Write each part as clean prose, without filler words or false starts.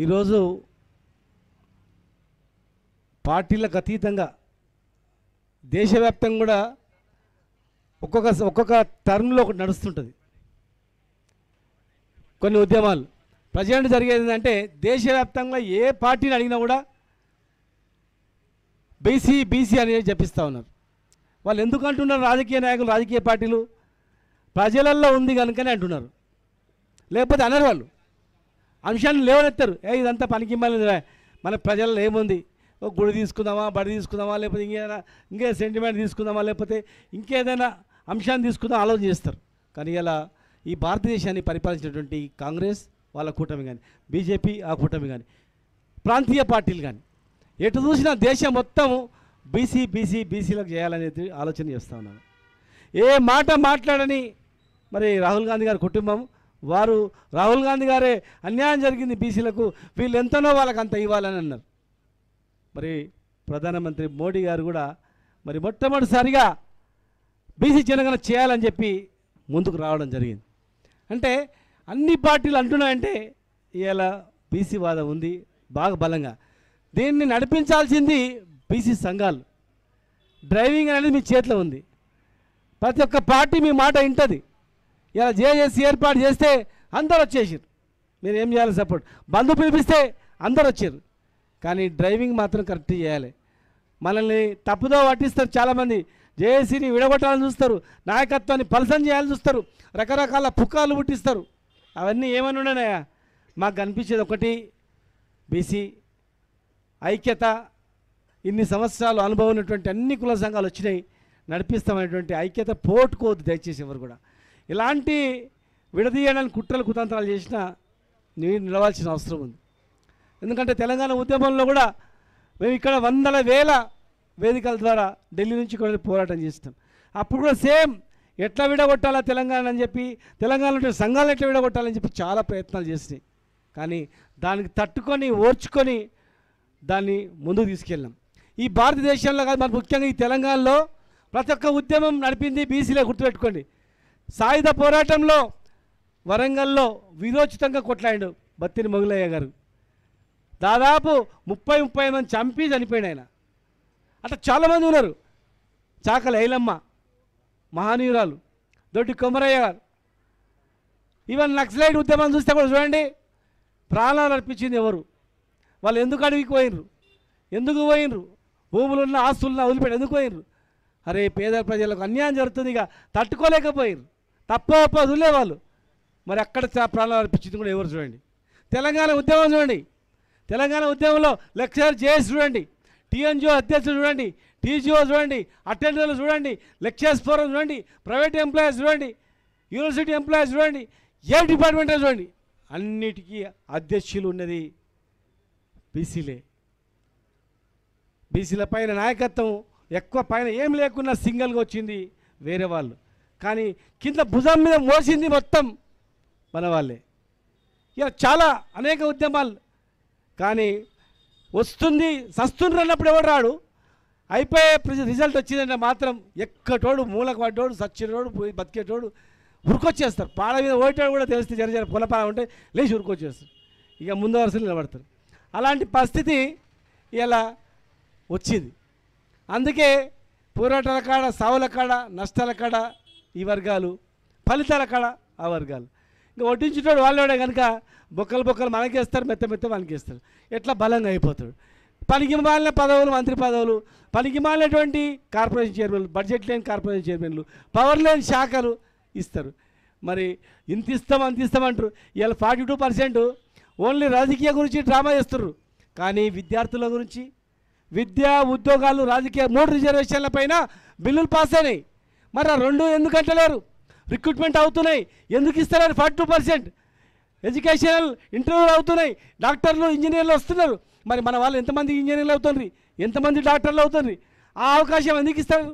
ఈరోజు పార్టీలకు అతీతంగా దేశవ్యాప్తంగా కూడా ఒక్కొక్క టర్మ్లో ఒకటి నడుస్తుంటుంది. కొన్ని ఉద్యమాలు ప్రజెంట్ జరిగేది ఏంటంటే దేశవ్యాప్తంగా ఏ పార్టీని అడిగినా కూడా బీసీ అనేది చెప్పిస్తూ ఉన్నారు. వాళ్ళు ఎందుకు అంటున్నారు? రాజకీయ నాయకులు, రాజకీయ పార్టీలు ప్రజలల్లో ఉంది కనుకనే అంటున్నారు, లేకపోతే అనరు. వాళ్ళు అంశాన్ని లేవనెత్తారు. ఇదంతా పనికి మన ప్రజల్లో ఏముంది, ఒక గుడి తీసుకుందామా, బడి తీసుకుందామా, లేకపోతే ఇంకే సెంటిమెంట్ తీసుకుందామా, లేకపోతే ఇంకేదైనా అంశాన్ని తీసుకుందాం ఆలోచన చేస్తారు. కానీ ఇలా ఈ భారతదేశాన్ని పరిపాలించినటువంటి కాంగ్రెస్ వాళ్ళ కూటమి కానీ, బీజేపీ ఆ కూటమి కానీ, ప్రాంతీయ పార్టీలు కానీ ఎటు చూసినా దేశం మొత్తం బీసీలకు చేయాలనేది ఆలోచన చేస్తూ ఉన్నాను. ఏ మాట మాట్లాడని మరి రాహుల్ గాంధీ గారి కుటుంబం వారు, రాహుల్ గాంధీ గారే అన్యాయం జరిగింది బీసీలకు, వీళ్ళు ఎంతనో వాళ్ళకి అంత ఇవ్వాలని అన్నారు. మరి ప్రధానమంత్రి మోడీ గారు కూడా మరి మొట్టమొదటిసారిగా బీసీ జనగణన చేయాలని చెప్పి ముందుకు రావడం జరిగింది. అంటే అన్ని పార్టీలు అంటున్నాయంటే ఇలా బీసీ వాదం ఉంది బాగా బలంగా. దీన్ని నడిపించాల్సింది బీసీ సంఘాలు. డ్రైవింగ్ అనేది మీ చేతిలో ఉంది. ప్రతి ఒక్క పార్టీ మీ మాట వింటుంది. ఇలా జేఏసీ ఏర్పాటు చేస్తే అందరు వచ్చేసారు, మీరు ఏం చేయాలి సపోర్ట్. బంధు పిలిపిస్తే అందరు వచ్చారు. కానీ డ్రైవింగ్ మాత్రం కరెక్ట్ చేయాలి. మనల్ని తప్పుదో పట్టిస్తారు చాలామంది. జేఏసీని విడగొట్టాలని చూస్తారు, నాయకత్వాన్ని పలసం చేయాలని చూస్తారు, రకరకాల పుకార్లు పుట్టిస్తారు. అవన్నీ ఏమని ఉన్నాయా? మాకు కనిపించేది ఒకటి, బీసీ ఐక్యత. ఇన్ని సంవత్సరాలు అనుభవం ఉన్నటువంటి అన్ని కుల సంఘాలు వచ్చినాయి, నడిపిస్తామనేటువంటి ఐక్యత పోటుకోవద్దు దయచేసి ఎవరు కూడా. ఇలాంటి విడదీయడానికి కుట్రలు కుతంత్రాలు చేసినా మీరు నిలవాల్సిన అవసరం ఉంది. ఎందుకంటే తెలంగాణ ఉద్యమంలో కూడా మేము ఇక్కడ వందల వేల వేదికల ద్వారా ఢిల్లీ నుంచి కూడా పోరాటం చేస్తాం. అప్పుడు కూడా సేమ్ ఎట్లా విడగొట్టాలా తెలంగాణ అని చెప్పి, తెలంగాణలో సంఘాలను ఎట్లా విడగొట్టాలని చెప్పి చాలా ప్రయత్నాలు చేసినాయి. కానీ దానికి తట్టుకొని ఓర్చుకొని దాన్ని ముందుకు తీసుకెళ్ళాం. ఈ భారతదేశంలో కాదు, మన ముఖ్యంగా ఈ తెలంగాణలో ప్రతి ఒక్క ఉద్యమం నడిపింది బీసీలే. గుర్తుపెట్టుకోండి. సాయుధ పోరాటంలో వరంగల్లో వీరోచితంగా కొట్లాడు బత్తిని మొగలయ్య గారు. దాదాపు 30 మంది చంపి చనిపోయాడు ఆయన. అట్లా చాలామంది ఉన్నారు. చాకల ఐలమ్మ మహానీయురాలు, దొడ్డి కొమరయ్య గారు. ఈవెన్ నక్సలైట్ ఉద్యమం చూస్తే కూడా చూడండి, ప్రాణాలు అర్పించింది ఎవరు? వాళ్ళు ఎందుకు అడవికి పోయినరు? ఎందుకు పోయినరు? భూములున్న ఆస్తులున్న వదిలిపెట్టి ఎందుకు పోయినరు? అరే పేద ప్రజలకు అన్యాయం జరుగుతుంది, ఇక తట్టుకోలేకపోయారు. తప్ప వదిలే వాళ్ళు. మరి అక్కడ ప్రాణాలు అర్పించింది కూడా ఎవరు? చూడండి. తెలంగాణ ఉద్యమం చూడండి. తెలంగాణ ఉద్యమంలో లెక్చరర్ జేఎస్ చూడండి, టీఎన్జిఓ అధ్యక్షులు చూడండి, టీజీఓ చూడండి, అటెండర్లు చూడండి, లెక్చరర్స్ ఫోరం చూడండి, ప్రైవేట్ ఎంప్లాయీస్ చూడండి, యూనివర్సిటీ ఎంప్లాయీస్ చూడండి, ఏ డిపార్ట్మెంట్లో చూడండి, అన్నిటికీ అధ్యక్షులు ఉన్నది బీసీలే. బీసీల పైన నాయకత్వం ఎక్కువ, పైన ఏం లేకున్నా సింగిల్గా వచ్చింది వేరే వాళ్ళు. కానీ కింద భుజం మీద మోసింది మొత్తం మన వాళ్ళే. ఇలా చాలా అనేక ఉద్యమాలు. కానీ వస్తుంది సస్తుండ్రు అన్నప్పుడు ఎవడు రాడు. అయిపోయే రిజల్ట్ వచ్చిందంటే మాత్రం ఎక్కటోడు మూలకు పడ్డోడు, సచ్చినోడు, పోయి బతికేటోడు ఉరికొచ్చేస్తారు. పాడ మీద ఓటోడు కూడా తెలిస్తే జర పొలపాల ఉంటే లేచి ఉరికొచ్చేస్తారు. ఇక ముందు వరుసలు నిలబడతారు. అలాంటి పరిస్థితి ఇలా వచ్చింది. అందుకే పోరాటాల కాడ, సావుల కాడ, నష్టాల కాడ ఈ వర్గాలు, ఫలితాల కాడ ఆ వర్గాలు. ఇంకా వడ్డించేటోడు వాళ్ళోడే కనుక బొక్కలు మనకేస్తారు, మెత్త మనకేస్తారు. ఎట్లా బలంగా అయిపోతాడు. పనికి మాలిన పదవులు, మంత్రి పదవులు, పనికి మాలినటువంటి కార్పొరేషన్ చైర్మన్లు, బడ్జెట్ లేని కార్పొరేషన్ చైర్మన్లు, పవర్ లేని శాఖలు ఇస్తారు. మరి ఇంత ఇస్తాం అంత ఇస్తామంటారు. ఇలా 42% ఓన్లీ రాజకీయ గురించి డ్రామా చేస్తున్నారు. కానీ విద్యార్థుల గురించి, విద్యా ఉద్యోగాలు, రాజకీయ 3 రిజర్వేషన్ల పైన బిల్లులు పాస్ అయినాయి. మరి ఆ 2 ఎందుకు అంటలేరు? రిక్రూట్మెంట్ అవుతున్నాయి, ఎందుకు ఇస్తలేరు? 42% ఎడ్యుకేషనల్ ఇంటర్వ్యూలు అవుతున్నాయి, డాక్టర్లు, ఇంజనీర్లు వస్తున్నారు. మరి మన వాళ్ళు ఎంతమంది ఇంజనీర్లు అవుతుంది, ఎంతమంది డాక్టర్లు అవుతుంది? ఆ అవకాశం ఎందుకు ఇస్తారు?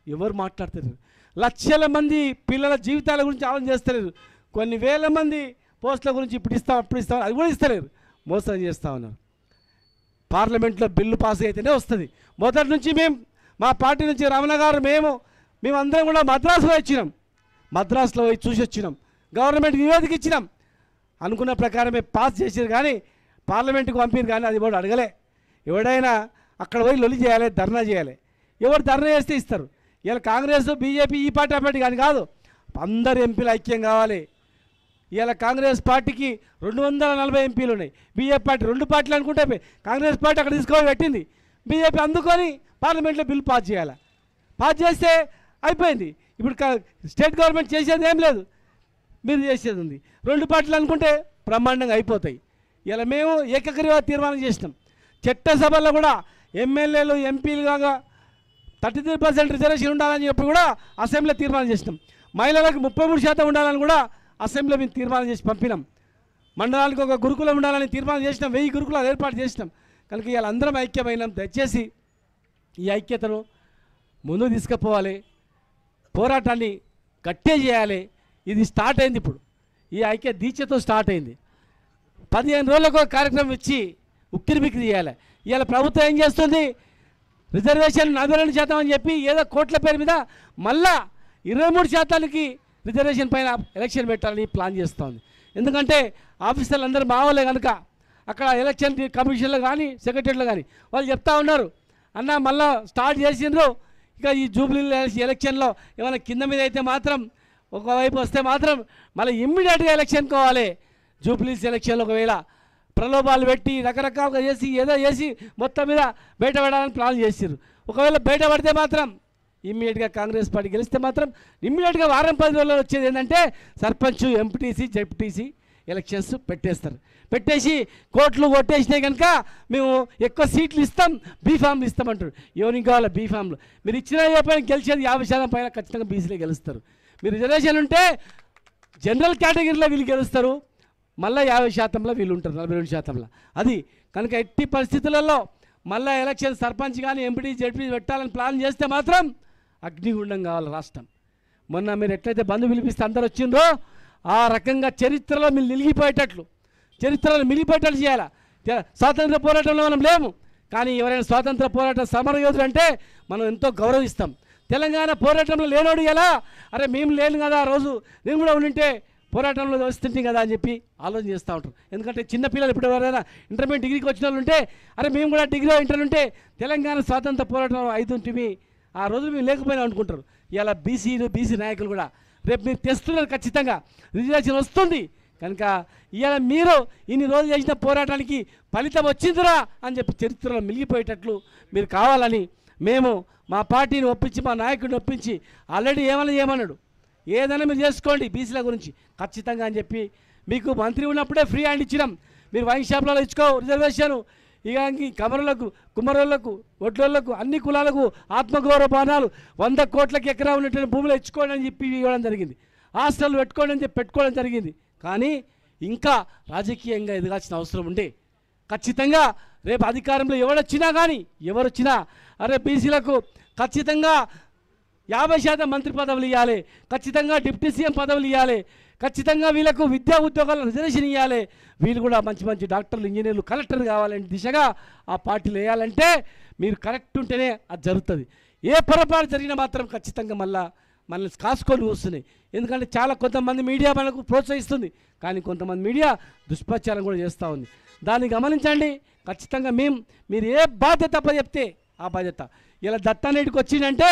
ఎవరు మాట్లాడతారు? లక్షల మంది పిల్లల జీవితాల గురించి ఆలోచన చేస్తలేరు. కొన్ని వేల మంది పోస్టుల గురించి ఇప్పుడు ఇస్తాం, అప్పుడు ఇస్తాం, అది కూడా ఇస్తలేరు. మోసం చేస్తూ ఉన్నారు. పార్లమెంట్లో బిల్లు పాస్ అయితేనే వస్తుంది. మొదటి నుంచి మేము మా పార్టీ నుంచి రమణ గారు మేమందరం కూడా మద్రాసులో వచ్చినాం. మద్రాసులో పోయి చూసి వచ్చినాం. గవర్నమెంట్ నివేదిక ఇచ్చినాం. అనుకున్న ప్రకారమే పాస్ చేసారు. కానీ పార్లమెంటుకు పంపిరు కానీ అది కూడా అడగలే. ఎవడైనా అక్కడ పోయి లొలి చేయాలి, ధర్నా చేయాలి. ఎవరు ధర్నా చేస్తే ఇస్తారు. ఇలా కాంగ్రెస్ బీజేపీ ఈ పార్టీ ఆ పార్టీ కానీ కాదు, అందరు ఎంపీలు ఐక్యం కావాలి. ఇలా కాంగ్రెస్ పార్టీకి 240 ఎంపీలు ఉన్నాయి, బీజేపీ పార్టీ 2 పార్టీలు అనుకుంటే కాంగ్రెస్ పార్టీ అక్కడ తీసుకొని పెట్టింది, బీజేపీ అందుకొని పార్లమెంట్లో బిల్లు పాస్ చేయాలి. పాస్ చేస్తే అయిపోయింది. ఇప్పుడు స్టేట్ గవర్నమెంట్ చేసేది ఏం లేదు, మీరు చేసేది ఉంది. 2 పార్టీలు అనుకుంటే బ్రహ్మాండంగా అయిపోతాయి. ఇలా మేము ఏకగ్రీవ తీర్మానం చేసినాం. చట్టసభల్లో కూడా ఎమ్మెల్యేలు ఎంపీలు కాగా 33% రిజర్వేషన్ ఉండాలని చెప్పి కూడా అసెంబ్లీలో తీర్మానం చేసినాం. మహిళలకు 33% ఉండాలని కూడా అసెంబ్లీలో మేము తీర్మానం చేసి పంపినాం. మండలానికి ఒక గురుకులం ఉండాలని తీర్మానం చేసినాం. 1000 గురుకులాలు ఏర్పాటు చేసినాం. కనుక ఇలా అందరం ఐక్యమైనాం. దయచేసి ఈ ఐక్యతను ముందుకు తీసుకుపోవాలి, పోరాటాన్ని గట్టే చేయాలి. ఇది స్టార్ట్ అయింది. ఇప్పుడు ఈ ఐక్య దీక్షతో స్టార్ట్ అయింది. 15 రోజులకు ఒక కార్యక్రమం ఇచ్చి ఉక్కిరి బిక్కిరి చేయాలి. ఇవాళ ప్రభుత్వం ఏం చేస్తుంది, రిజర్వేషన్ 42% అని చెప్పి ఏదో కోట్ల పేరు మీద మళ్ళా 23% రిజర్వేషన్ పైన ఎలక్షన్ పెట్టాలని ప్లాన్ చేస్తోంది. ఎందుకంటే ఆఫీసర్లు అందరూ మావలే కనుక అక్కడ ఎలక్షన్ కమిషన్లో కానీ సెక్రటరీలో కానీ వాళ్ళు చెప్తా ఉన్నారు, అన్న మళ్ళీ స్టార్ట్ చేసిండ్రు, ఇక ఈ జూబ్లీ ఎలక్షన్లో ఏమైనా కింద మీద అయితే మాత్రం ఒకవైపు వస్తే మాత్రం మళ్ళీ ఇమ్మీడియట్గా ఎలక్షన్ కావాలి. జూబ్లీస్ ఎలక్షన్లో ఒకవేళ ప్రలోభాలు పెట్టి రకరకాలుగా చేసి ఏదో చేసి మొత్తం మీద బయటపడాలని ప్లాన్ చేసిర్రు. ఒకవేళ బయటపడితే మాత్రం ఇమ్మీడియట్గా కాంగ్రెస్ పార్టీ గెలిస్తే మాత్రం ఇమ్మీడియట్గా వారం 10 రోజుల్లో వచ్చేది ఏంటంటే సర్పంచ్, ఎంపీటీసీ, జెడ్పీటీసీ ఎలక్షన్స్ పెట్టేస్తారు. పెట్టేసి కోట్లు కొట్టేసినాయి కనుక మేము ఎక్కువ సీట్లు ఇస్తాం, బీఫామ్లు ఇస్తామంటారు. ఎవరికి కావాలి బీఫామ్లు? మీరు ఇచ్చినా చెప్పని గెలిచేది 50% పైన ఖచ్చితంగా బీసీలే గెలుస్తారు. మీరు రిజర్వేషన్ ఉంటే జనరల్ కేటగిరీలో వీళ్ళు గెలుస్తారు, మళ్ళీ 50%లో వీళ్ళు ఉంటారు, 42%. అది కనుక ఎట్టి పరిస్థితులలో మళ్ళీ ఎలక్షన్ సర్పంచ్ కానీ ఎంపీటీ జెడ్పీ పెట్టాలని ప్లాన్ చేస్తే మాత్రం అగ్నిగుండం కావాలి రాష్ట్రం. మొన్న మీరు ఎట్లయితే బంధు పిలిపిస్తే అందరు వచ్చిండ్రో ఆ రకంగా చరిత్రలో మీరు నిలిగిపోయేటట్లు, చరిత్రలో మిలిగిపోయేటట్లు చేయాలి. స్వాతంత్ర పోరాటంలో మనం లేము, కానీ ఎవరైనా స్వాతంత్ర పోరాట సమరయోధులు అంటే మనం ఎంతో గౌరవిస్తాం. తెలంగాణ పోరాటంలో లేనోడు ఎలా, అరే మేము లేను కదా ఆ రోజు, నేను కూడా ఉండింటే పోరాటంలో వస్తుంటాం కదా అని చెప్పి ఆలోచన చేస్తూ ఉంటారు. ఎందుకంటే చిన్నపిల్లలు ఇప్పుడు ఎవరైనా ఇంటర్మీడియట్ డిగ్రీకి వచ్చిన వాళ్ళు ఉంటే అరే మేము కూడా డిగ్రీ ఇంటర్ ఉంటే తెలంగాణ స్వాతంత్ర పోరాటం అవుతుంటే ఆ రోజు మేము లేకపోయినా అనుకుంటారు. ఇలా బీసీ నాయకులు కూడా రేపు మీరు తెస్తున్నారు, ఖచ్చితంగా రిజర్వేషన్ వస్తుంది. కనుక ఇవాళ మీరు ఇన్ని రోజులు చేసిన పోరాటానికి ఫలితం వచ్చిందిరా అని చెప్పి చరిత్రలో మిలిగిపోయేటట్లు మీరు కావాలని మేము మా పార్టీని ఒప్పించి మా నాయకుడిని ఒప్పించి ఆల్రెడీ ఏమన్నాడు, ఏదైనా మీరు చేసుకోండి బీసీల గురించి ఖచ్చితంగా అని చెప్పి మీకు మంత్రి ఉన్నప్పుడే ఫ్రీ హ్యాండ్ ఇచ్చినాం. మీరు వైన్ షాప్లలో ఇచ్చుకో రిజర్వేషన్, ఇక కమరులకు, కుమ్మరులకు, ఒడ్లోళ్లకు, అన్ని కులాలకు ఆత్మగౌరవ బాణాలు 100 కోట్లకి ఎకరా ఉన్నటువంటి భూములు ఇచ్చుకోండి అని చెప్పి ఇవ్వడం జరిగింది. హాస్టల్ పెట్టుకోండి అని చెప్పి పెట్టుకోవడం జరిగింది. కానీ ఇంకా రాజకీయంగా ఎదగాల్సిన అవసరం ఉండే ఖచ్చితంగా రేపు అధికారంలో ఎవరొచ్చినా కానీ ఎవరొచ్చినా అరే బీసీలకు ఖచ్చితంగా 50% మంత్రి పదవులు ఇవ్వాలి, ఖచ్చితంగా డిప్యూటీ సీఎం పదవులు ఇవ్వాలి, ఖచ్చితంగా వీళ్ళకు విద్యా ఉద్యోగాలను రిజర్వేషన్ ఇవ్వాలి, వీళ్ళు కూడా మంచి డాక్టర్లు, ఇంజనీర్లు, కలెక్టర్లు కావాలని దిశగా ఆ పార్టీలు వేయాలంటే మీరు కరెక్ట్ ఉంటేనే అది జరుగుతుంది. ఏ పొరపాటు జరిగినా మాత్రం ఖచ్చితంగా మనల్ని కాసుకొని వస్తున్నాయి. ఎందుకంటే కొంతమంది మీడియా మనకు ప్రోత్సహిస్తుంది, కానీ కొంతమంది మీడియా దుష్ప్రచారం కూడా చేస్తూ ఉంది. దాన్ని గమనించండి. ఖచ్చితంగా మీరు ఏ బాధ్యత చెప్తే ఆ బాధ్యత. ఇలా దత్తారెడ్డికి వచ్చిందంటే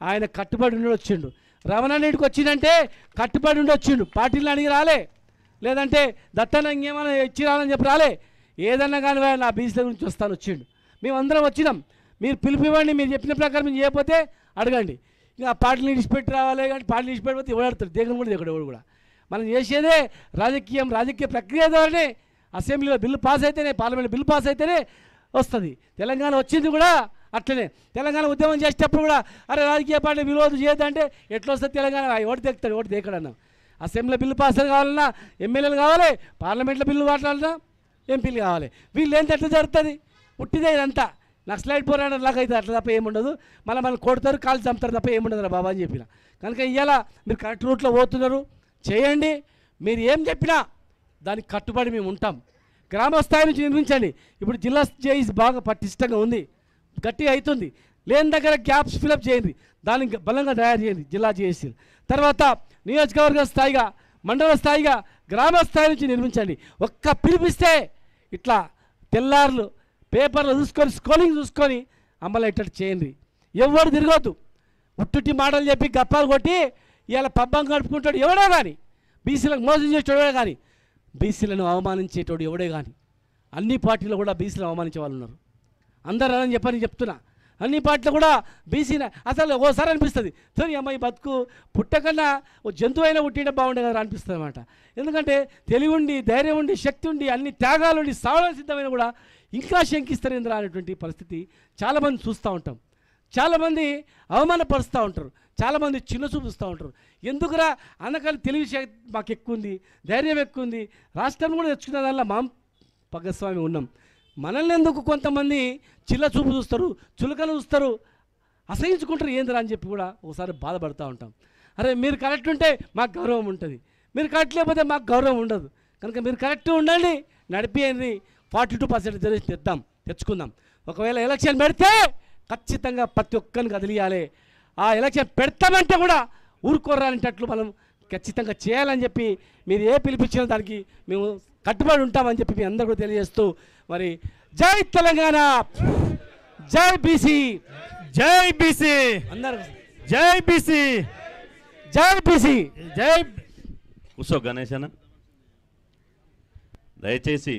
ఆయన కట్టుబడి ఉండి వచ్చిండు, రమణారెడ్డికి వచ్చిందంటే కట్టుబడి ఉండి వచ్చిండు, పార్టీలను అడిగి రాలే, లేదంటే దత్తాన ఇంకేమైనా ఇచ్చి రాలని చెప్పి రాలే. ఏదన్నా కానీ నా బీసీల గురించి వస్తాను వచ్చిండు. మేమందరం వచ్చినాం, మీరు పిలిపివ్వండి, మీరు చెప్పిన ప్రకారం మీరు చేయకపోతే అడగండి. ఇంకా పార్టీలు ఇడిచిపెట్టి రావాలి, కానీ పార్టీలు ఇడిచిపెట్టిపోతే ఎవడాడుతారు, దిగను కూడా దిగడు ఎవడు కూడా. మనం చేసేదే రాజకీయ ప్రక్రియ ద్వారానే అసెంబ్లీలో బిల్లు పాస్ అయితేనే, పార్లమెంట్లో బిల్లు పాస్ అయితేనే వస్తుంది. తెలంగాణ వచ్చింది కూడా అట్లనే. తెలంగాణ ఉద్యమం చేసేటప్పుడు కూడా అరే రాజకీయ పార్టీ విరోధం చేయొద్దంటే ఎట్లా వస్తుంది తెలంగాణ, ఓటు దిగుతాడు, ఓటు దిగడన్నాం. అసెంబ్లీలో బిల్లు పాస్ కావాలన్నా ఎమ్మెల్యేలు కావాలి, పార్లమెంట్లో బిల్లు మాట్లాడాలన్నా ఎంపీలు కావాలి. వీళ్ళు ఏంటి ఎట్లా జరుగుతుంది? ఉట్టిదే ఇదంతా నక్సలైట్ పోరాటం లాగా అయితే అట్లా తప్ప ఏముండదు. మళ్ళీ కొడతారు, కాళ్ళు చంపుతారు తప్ప ఏముండదు రా బాబా అని చెప్పిన. కనుక ఇవాళ మీరు కరెక్ట్ రూట్లో పోతున్నారు, చేయండి. మీరు ఏం చెప్పినా దానికి కట్టుబడి మేము ఉంటాం. గ్రామ స్థాయి నుంచి నిర్మించండి. ఇప్పుడు జిల్లా జేఈస్ బాగా పటిష్టంగా ఉంది, గట్టిగా అవుతుంది. లేని దగ్గర గ్యాప్స్ ఫిలప్ చేయండి, దానికి బలంగా తయారు చేయండి జిల్లా జేఏసీ. తర్వాత నియోజకవర్గ స్థాయిగా, మండల స్థాయిగా, గ్రామ స్థాయి నుంచి నిర్మించండి. ఒక్క పిలిపిస్తే ఇట్లా తెల్లార్లు పేపర్లు చూసుకొని స్క్రోలింగ్ చూసుకొని అమలయ్యేటట్టు చేయండి. ఎవరు తిరగొద్దు. ఉట్టుటి మాటలు చెప్పి గప్పాలు కొట్టి ఇవాళ పబ్బం గడుపుకుంటాడు ఎవడో కానీ, బీసీలకు మోసం చేసేటోడే కానీ, బీసీలను అవమానించేటోడు ఎవడే కానీ. అన్ని పార్టీలు కూడా బీసీలు అవమానించే వాళ్ళు ఉన్నారు. అందరూ అని చెప్పని చెప్తున్నా. అన్ని పార్టీలు కూడా బీసీని అసలు ఓసారి అనిపిస్తుంది, సరే అమ్మాయి బతుకు పుట్టకన్నా ఓ జంతువు అయినా పుట్టింటే బాగుండే కదా అనిపిస్తుంది అన్నమాట. ఎందుకంటే తెలివి ఉండి, ధైర్యం ఉండి, శక్తి ఉండి, అన్ని త్యాగాలు ఉండి, సావడానికి సిద్ధమైన కూడా ఇంకా శంకిస్తారు ఎందుకు అనేటువంటి పరిస్థితి చాలామంది చూస్తూ ఉంటాం. చాలామంది అవమానపరుస్తూ ఉంటారు, చాలామంది చిన్న చూపిస్తూ ఉంటారు. ఎందుకురా అన్నకాలు తెలివి మాకు ఎక్కువ ఉంది, ధైర్యం ఎక్కువ ఉంది, రాష్ట్రం కూడా తెచ్చుకున్న దానిలో మా పగస్వామి ఉన్నాం. మనల్ని ఎందుకు కొంతమంది చిల్ల చూపు చూస్తారు, చులకన చూస్తారు, అసహించుకుంటారు ఏందిరా అని చెప్పి కూడా ఒకసారి బాధపడుతూ ఉంటాం. అరే మీరు కరెక్ట్ ఉంటే మాకు గౌరవం ఉంటుంది, మీరు కరెక్ట్ లేకపోతే మాకు గౌరవం ఉండదు. కనుక మీరు కరెక్ట్ ఉండండి, నడిపేయండి. 42% రిజర్వేషన్ తెచ్చుకుందాం. ఒకవేళ ఎలక్షన్ పెడితే ఖచ్చితంగా ప్రతి ఒక్కరిని కదిలియాలి. ఆ ఎలక్షన్ పెడతామంటే కూడా ఊరుకోరానిటట్లు మనం ఖచ్చితంగా చేయాలని చెప్పి మీరు ఏ పిలిపించిన దానికి మేము కట్టుబడి ఉంటామని చెప్పి మీ అందరూ కూడా తెలియజేస్తూ, మరి జై తెలంగాణ, జై బీసీ, జై బీసీ, అందరూ జై బీసీ, జై బీసీ, జై. కూర్చో గణేష్ అన్న, దయచేసి